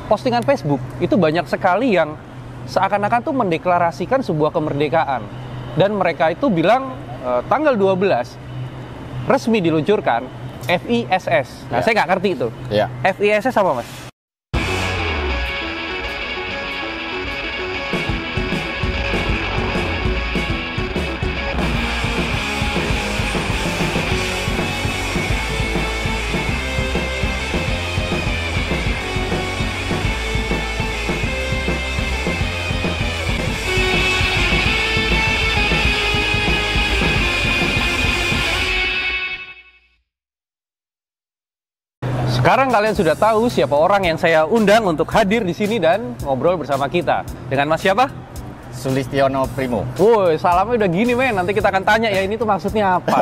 postingan Facebook itu banyak sekali yang seakan-akan tuh mendeklarasikan sebuah kemerdekaan. Dan mereka itu bilang tanggal 12 resmi diluncurkan FISS. Nah, saya nggak ngerti itu. FISS apa, Mas? Sekarang kalian sudah tahu siapa orang yang saya undang untuk hadir di sini dan ngobrol bersama kita. Dengan Mas siapa? Sulistiono Primo. Woi, salamnya udah gini, men. Nanti kita akan tanya ya, ini tuh maksudnya apa.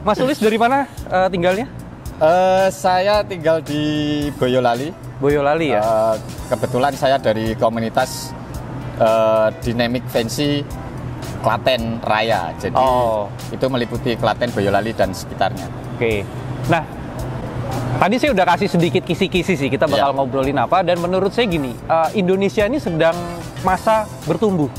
Mas Sulis dari mana tinggalnya? Saya tinggal di Boyolali. Boyolali ya? Kebetulan saya dari komunitas Dynamic Fancy Klaten Raya. Jadi itu meliputi Klaten, Boyolali, dan sekitarnya. Oke. Nah, tadi saya udah kasih sedikit kisi-kisi sih, kita bakal ngobrolin apa. Dan menurut saya gini, Indonesia ini sedang masa bertumbuh.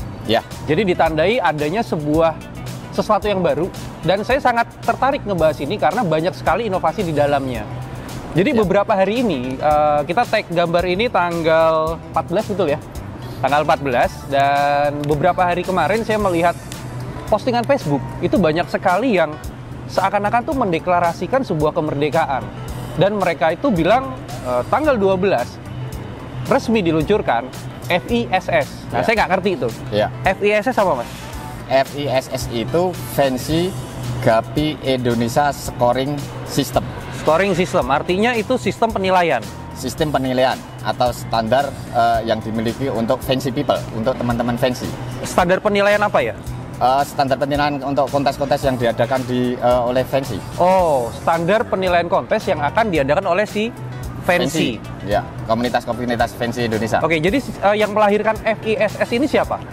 Jadi ditandai adanya sesuatu yang baru. Dan saya sangat tertarik ngebahas ini karena banyak sekali inovasi di dalamnya. Jadi beberapa hari ini, kita tag gambar ini tanggal 14 betul ya? Tanggal 14, dan beberapa hari kemarin saya melihat postingan Facebook itu banyak sekali yang seakan-akan tuh mendeklarasikan sebuah kemerdekaan. Dan mereka itu bilang tanggal 12 resmi diluncurkan FISS. Nah, saya nggak ngerti itu. FISS apa, Mas? FISS itu Fancy Gapi Indonesia Scoring System. Scoring System, artinya itu sistem penilaian. Sistem penilaian atau standar yang dimiliki untuk fancy people, untuk teman-teman fancy. Standar penilaian apa ya? Standar penilaian untuk kontes-kontes yang diadakan oleh Fancy. Oh, standar penilaian kontes yang akan diadakan oleh si Fancy. Ya, komunitas-komunitas Fancy Indonesia. Oke, jadi yang melahirkan FISS ini siapa?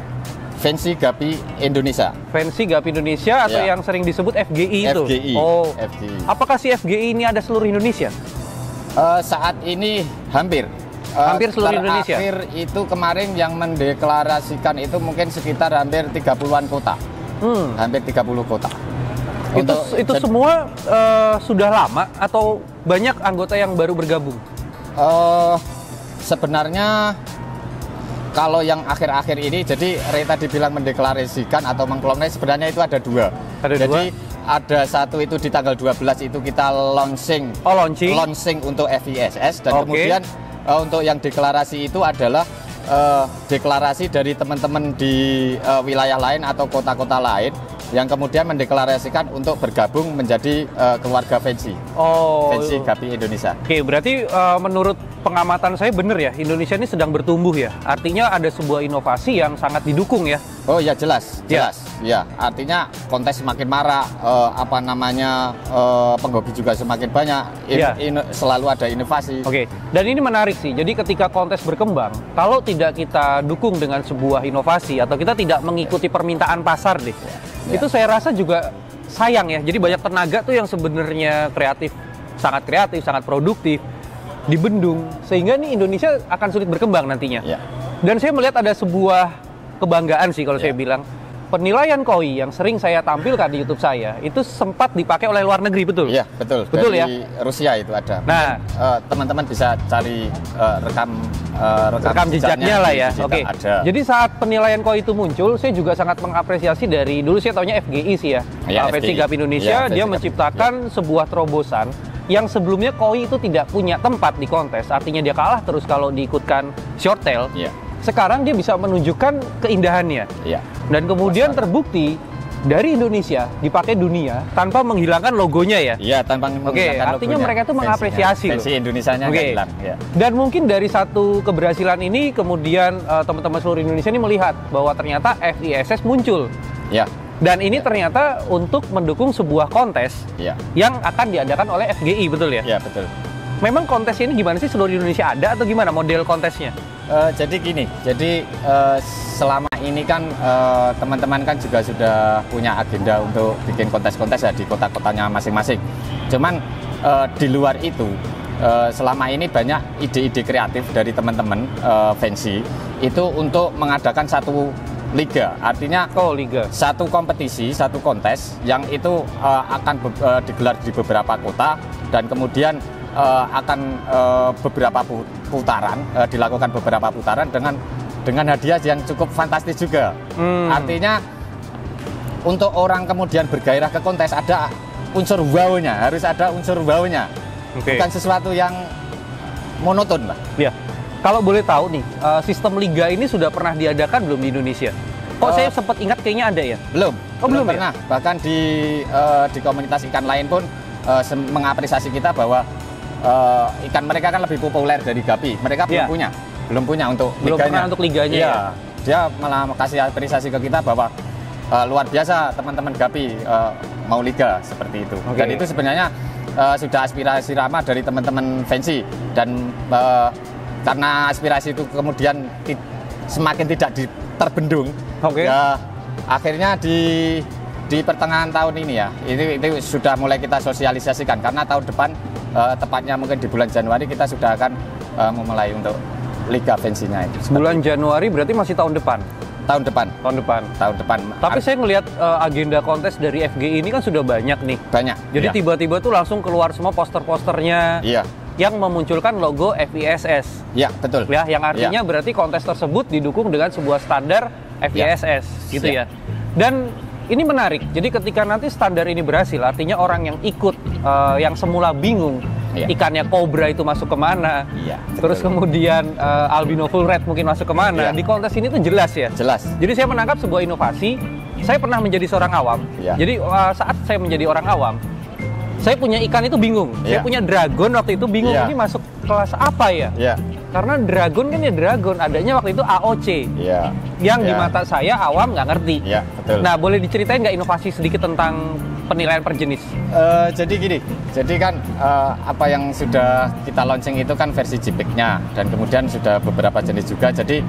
Fancy Gapi Indonesia. Fancy Gapi Indonesia atau yang sering disebut FGI itu? FGI. Oh, FGI. Apakah si FGI ini ada seluruh Indonesia? Saat ini hampir seluruh Indonesia. Terakhir itu kemarin yang mendeklarasikan itu mungkin sekitar hampir 30-an kota. Hampir 30 kota. Itu semua sudah lama atau banyak anggota yang baru bergabung? Sebenarnya kalau yang akhir-akhir ini, jadi Reta dibilang mendeklarasikan atau mengklaimnya, sebenarnya itu ada dua. Jadi ada satu itu di tanggal 12 itu kita launching untuk FISS, dan kemudian untuk yang deklarasi itu adalah deklarasi dari teman-teman di wilayah lain atau kota-kota lain yang kemudian mendeklarasikan untuk bergabung menjadi keluarga Fancy. Fancy Gapi Indonesia. Oke, berarti menurut pengamatan saya benar ya, Indonesia ini sedang bertumbuh ya. Artinya ada sebuah inovasi yang sangat didukung ya. Oh ya, jelas. Ya, artinya kontes semakin marak, penghobi juga semakin banyak, selalu ada inovasi. Oke, dan ini menarik sih. Jadi ketika kontes berkembang, kalau tidak kita dukung dengan sebuah inovasi atau kita tidak mengikuti permintaan pasar deh, itu saya rasa juga sayang ya. Jadi banyak tenaga tuh yang sebenarnya sangat kreatif, sangat produktif, dibendung, sehingga nih Indonesia akan sulit berkembang nantinya. Dan saya melihat ada sebuah kebanggaan sih kalau saya bilang. Penilaian KOI yang sering saya tampilkan di YouTube saya itu sempat dipakai oleh luar negeri, betul? Iya, betul. Betul dari ya? Rusia itu ada. Nah, teman-teman bisa cari rekam jejaknya lah ya. Oke. Ada. Jadi saat penilaian KOI itu muncul, saya juga sangat mengapresiasi dari dulu saya taunya FGI sih ya. Fancy Gapi Indonesia, dia menciptakan sebuah terobosan yang sebelumnya KOI itu tidak punya tempat di kontes, artinya dia kalah terus kalau diikutkan short tail. Sekarang dia bisa menunjukkan keindahannya. Dan kemudian terbukti dari Indonesia dipakai dunia tanpa menghilangkan logonya ya. Iya, tanpa menghilangkan logonya. Artinya mereka itu mengapresiasi loh. Fancy Indonesianya nggak hilang. Dan mungkin dari satu keberhasilan ini kemudian teman-teman seluruh Indonesia ini melihat bahwa ternyata FISS muncul. Dan ini ternyata untuk mendukung sebuah kontes yang akan diadakan oleh FGI, betul ya? Iya, betul. Memang kontes ini gimana sih, seluruh Indonesia ada atau gimana model kontesnya? Jadi gini, selama ini kan teman-teman kan juga sudah punya agenda untuk bikin kontes-kontes ya di kota-kotanya masing-masing. Cuman di luar itu selama ini banyak ide-ide kreatif dari teman-teman fancy itu untuk mengadakan satu liga, artinya liga, satu kompetisi, satu kontes yang itu akan digelar di beberapa kota dan kemudian akan beberapa putaran, dilakukan beberapa putaran dengan hadiah yang cukup fantastis juga. Artinya untuk orang kemudian bergairah ke kontes ada unsur wow-nya, harus ada unsur wow-nya. Bukan sesuatu yang monoton, Pak. Iya. Kalau boleh tahu nih, sistem liga ini sudah pernah diadakan belum di Indonesia? Kok saya sempat ingat kayaknya ada ya? Belum. Belum pernah. Ya? Bahkan di komunitas ikan lain pun mengapresiasi kita bahwa ikan mereka kan lebih populer dari Gapi. Mereka belum punya untuk liganya. Belum pernah untuk liganya ya? Dia malah kasih apresiasi ke kita bahwa luar biasa teman-teman Gapi mau liga seperti itu. Dan itu sebenarnya sudah aspirasi lama dari teman-teman fancy dan karena aspirasi itu kemudian semakin tidak terbendung, ya akhirnya di pertengahan tahun ini ya, itu sudah mulai kita sosialisasikan karena tahun depan tepatnya mungkin di bulan Januari kita sudah akan memulai untuk liga fancy-nya itu. Bulan Januari berarti masih tahun depan? Tahun depan. Tapi saya ngelihat agenda kontes dari FGI ini kan sudah banyak nih. Banyak. Jadi tiba-tiba tuh langsung keluar semua poster-posternya. Iya. Yang memunculkan logo FISS. Iya, betul. Ya, yang artinya berarti kontes tersebut didukung dengan sebuah standar FISS, gitu ya. Dan ini menarik. Jadi ketika nanti standar ini berhasil, artinya orang yang ikut, yang semula bingung ikannya kobra itu masuk kemana, terus kemudian albino full red mungkin masuk kemana, di kontes ini tuh jelas ya. Jelas. Jadi saya menangkap sebuah inovasi. Saya pernah menjadi seorang awam. Jadi saat saya menjadi orang awam, saya punya ikan itu bingung. Saya punya dragon waktu itu bingung ini masuk kelas apa ya? Karena dragon kan ya dragon, adanya waktu itu AOC. Yang di mata saya awam nggak ngerti. Betul. Nah, boleh diceritain nggak inovasi sedikit tentang penilaian per jenis? Jadi gini, jadi kan apa yang sudah kita launching itu kan versi JPEG-nya dan kemudian sudah beberapa jenis juga. Jadi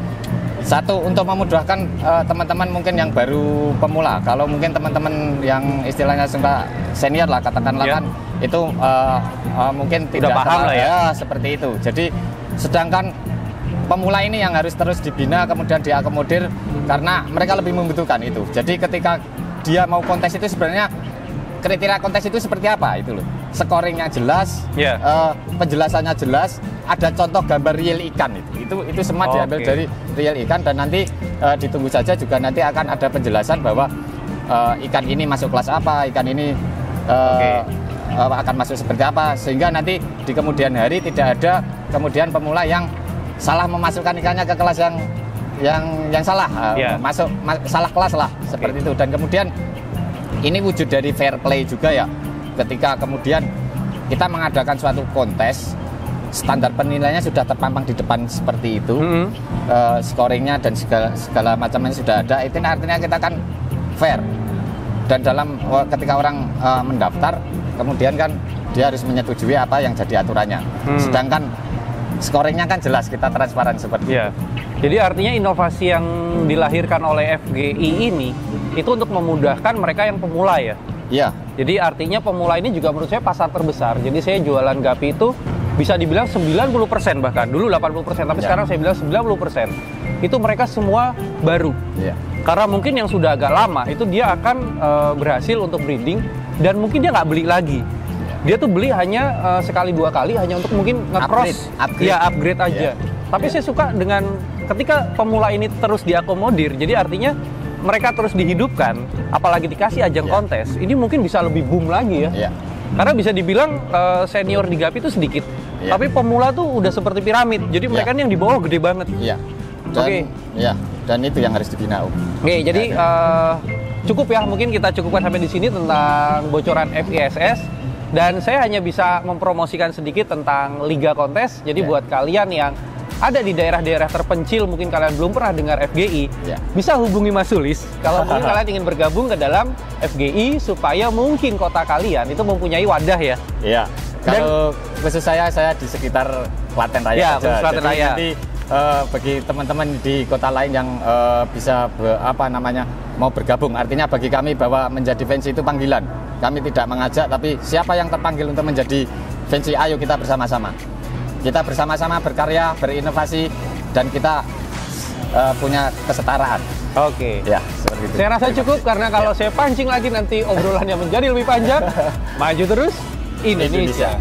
satu untuk memudahkan teman-teman mungkin yang baru pemula. Kalau mungkin teman-teman yang istilahnya sudah senior lah katakanlah kan itu mungkin tidak paham lah ya seperti itu. Jadi sedangkan pemula ini yang harus terus dibina kemudian diakomodir karena mereka lebih membutuhkan itu. Jadi ketika dia mau kontes itu sebenarnya kriteria kontes itu seperti apa itu loh. Scoringnya jelas, penjelasannya jelas, ada contoh gambar real ikan itu semua diambil dari real ikan dan nanti ditunggu saja juga nanti akan ada penjelasan bahwa ikan ini masuk kelas apa, ikan ini akan masuk seperti apa sehingga nanti di kemudian hari tidak ada kemudian pemula yang salah memasukkan ikannya ke kelas yang salah, salah kelas lah seperti itu. Dan kemudian ini wujud dari fair play juga ya. Ketika kemudian kita mengadakan suatu kontes, standar penilaiannya sudah terpampang di depan seperti itu, scoringnya dan segala macamnya sudah ada. Itu artinya kita kan fair. Dan ketika orang mendaftar, kemudian kan dia harus menyetujui apa yang jadi aturannya. Sedangkan scoringnya kan jelas, kita transparan seperti itu. Jadi artinya inovasi yang dilahirkan oleh FGI ini itu untuk memudahkan mereka yang pemula ya? Iya. Jadi artinya pemula ini juga menurut saya pasar terbesar. Jadi saya jualan Gapi itu bisa dibilang 90% bahkan. Dulu 80%, tapi sekarang saya bilang 90%. Itu mereka semua baru. Karena mungkin yang sudah agak lama itu dia akan berhasil untuk breeding dan mungkin dia nggak beli lagi. Dia tuh beli hanya sekali dua kali hanya untuk mungkin nge-cross, upgrade aja. Tapi saya suka dengan ketika pemula ini terus diakomodir. Jadi artinya mereka terus dihidupkan, apalagi dikasih ajang kontes, ini mungkin bisa lebih boom lagi ya. Karena bisa dibilang senior di Gapi itu sedikit, tapi pemula tuh udah seperti piramid. Jadi mereka yang di bawah gede banget. Dan itu yang harus dibina. Jadi cukup ya, mungkin kita cukupkan sampai di sini tentang bocoran FISS. Dan saya hanya bisa mempromosikan sedikit tentang Liga Kontes. Jadi buat kalian yang ada di daerah-daerah terpencil, mungkin kalian belum pernah dengar FGI, bisa hubungi Mas Sulis kalau mungkin kalian ingin bergabung ke dalam FGI supaya mungkin kota kalian itu mempunyai wadah ya. Kalau khusus saya di sekitar Klaten Raya saja. Klaten Raya. Nanti bagi teman-teman di kota lain yang bisa mau bergabung, artinya bagi kami bahwa menjadi fans itu panggilan. Kami tidak mengajak, tapi siapa yang terpanggil untuk menjadi Vinci, ayo kita bersama-sama. Kita bersama-sama berkarya, berinovasi, dan kita punya kesetaraan. Oke. Ya, seperti itu. Saya rasa cukup karena kalau saya pancing lagi nanti obrolannya menjadi lebih panjang. Maju terus Indonesia.